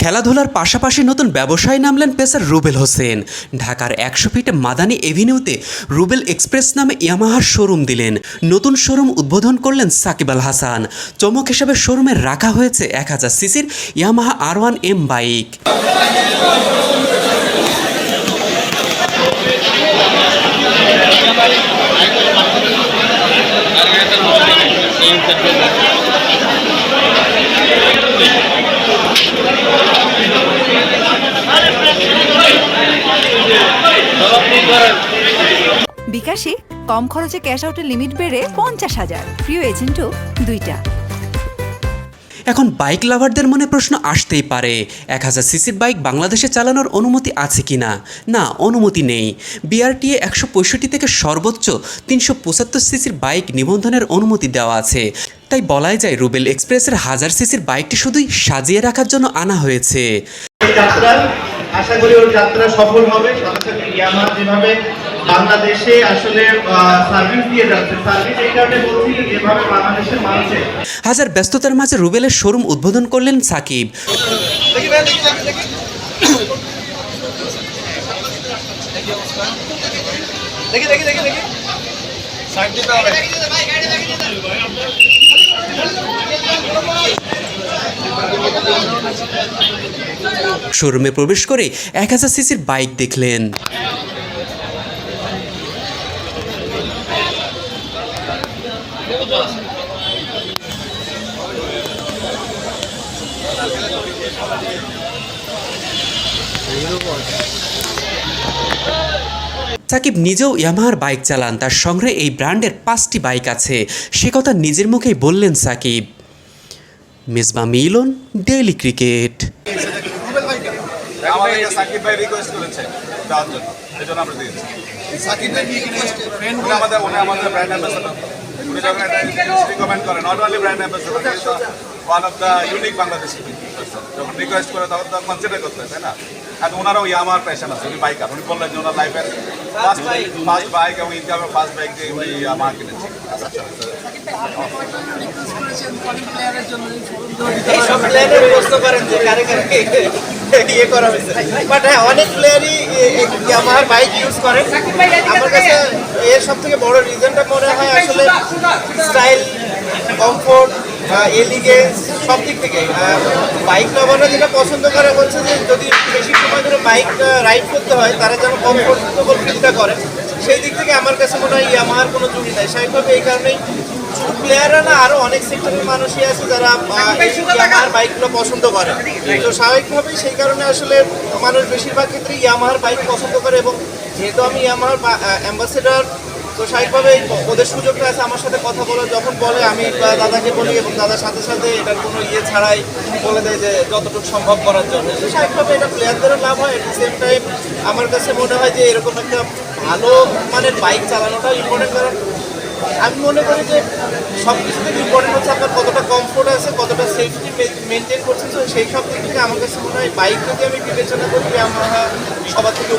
খেলাধুলার পাশাপাশি নতুন ব্যবসায় নামলেন পেসার রুবেল হোসেন। ঢাকার 100 ফিটে মাদানী এভিনিউতে রুবেল এক্সপ্রেস নামে ইয়ামাহার শোরুম দিলেন। নতুন শোরুম উদ্বোধন করলেন সাকিব আল হাসান। চমক হিসেবে শোরুমে রাখা হয়েছে 1000 সিসির ইয়ামাহা R1M বাইক। বিকাশে কম খরচে ক্যাশ আউটের লিমিট বেড়ে 50,000, প্রিয় এজেন্টও 2টা। এখন বাইক লাভারদের মনে প্রশ্ন আসতেই পারে, 1000 সিসির বাইক বাংলাদেশে চালানোর অনুমতি আছে কিনা? না, অনুমতি নেই। BRTA 165 থেকে সর্বোচ্চ 375 সিসির বাইক নিবন্ধনের অনুমতি দেওয়া আছে। তাই বলাই যায় রুবেল এক্সপ্রেসের 1000 সিসির বাইকটি শুধুই সাজিয়ে রাখার জন্য আনা হয়েছে। আশা করি ওর যাত্রা সফল হবে। সাথে ইয়ামাহা যেভাবে বাংলাদেশে আসলে সার্ভিস দিয়ে যাচ্ছে, সার্ভিস এই কারণে বলছি যেভাবে বাংলাদেশের মানুষে হাজার ব্যস্ততার মাঝে রুবেলের শোরুম উদ্বোধন করলেন সাকিব। শোরুমে প্রবেশ করে 1000 সিসির বাইক দেখলেন। সাকিব নিজেও ইয়ামাহার বাইক চালান। তার সংগ্রহে এই ব্র্যান্ডের 5টি বাইক আছে। সে কথা নিজের মুখেই বললেন সাকিব। মেজবা মিলন, ডেইলি ক্রিকেট। সাকিব ভাই রিকোয়েস্ট করেছে দেওয়ার জন্য, এই জন্য আমরা দিয়েছি। সাকিব ভাই আমাদের ব্র্যান্ড অ্যাম্বাসেডর। উনি যখন একটা রিকমেন্ড করেন, not only brand ambassador, one of the unique Bangladeshi যখন রিকোয়েস্ট করে তখন তো কনসিডার করতে হয়, তাই না? আর ওনারাও ইয়ামাহার প্যাশন আছে, উনি বাইকার। উনি বললেন যে ওনার লাইফের ফার্স্ট বাইক এবং ইনকামের ফার্স্ট বাইক যে উনি ইয়ামাহা কিনেছে। এইসব প্লেয়ারের ব্যবস্থা করেন যে কারে কারে ইয়ে করা হয়েছে, বাট হ্যাঁ অনেক প্লেয়ারই ইয়ামাহার বাইক ইউজ করে। আমার কাছে এর সব থেকে বড় রিজনটা মনে হয় আসলে স্টাইল, কমফোর্ট, এলিগেন্স সব দিক থেকে। বাইক লাভাররা যেটা পছন্দ করে বলছে যে যদি বেশি সময় ধরে বাইক রাইড করতে হয় তারা যেন কমফোর্টেবল ফিলটা করে। সেই দিক থেকে আমার কাছে মনে হয় ইয়ামাহার কোনো ত্রুটি নাই। স্বাভাবিকভাবে এই কারণেই শুধু প্লেয়াররা না, আরও অনেক সেক্টরের মানুষই আছে যারা ইয়ামাহার বাইকগুলো পছন্দ করে। তো স্বাভাবিকভাবেই সেই কারণে আসলে মানুষ বেশিরভাগ ক্ষেত্রে ইয়ামাহার বাইক পছন্দ করে। এবং যেহেতু আমি ইয়ামাহার অ্যাম্বাসেডর, তো স্বাভাবিকভাবে ওদের সুযোগটা আছে আমার সাথে কথা বলে। যখন বলে আমি দাদাকে বলি এবং দাদার সাথে সাথে এটার কোনো ছাড়াই বলে দেয় যে যতটুকু সম্ভব করার জন্য। তো স্বাভাবিকভাবে এটা প্লেয়ারদেরও লাভ হয়। এট দ্য সেম টাইম আমার কাছে মনে হয় যে এরকম একটা ভালো মানের বাইক চালানোটাও ইম্পর্টেন্ট। কারণ আমি মনে করি যে সব কিছু থেকে ইম্পর্টেন্ট হচ্ছে আপনার কতটা কমফোর্ট আছে, কতটা সেফটি মেনটেন করছেন। তো সেই সব দিক থেকে আমার কাছে মনে হয় বাইক যদি আমি বিবেচনা করি, আমার সবার থেকে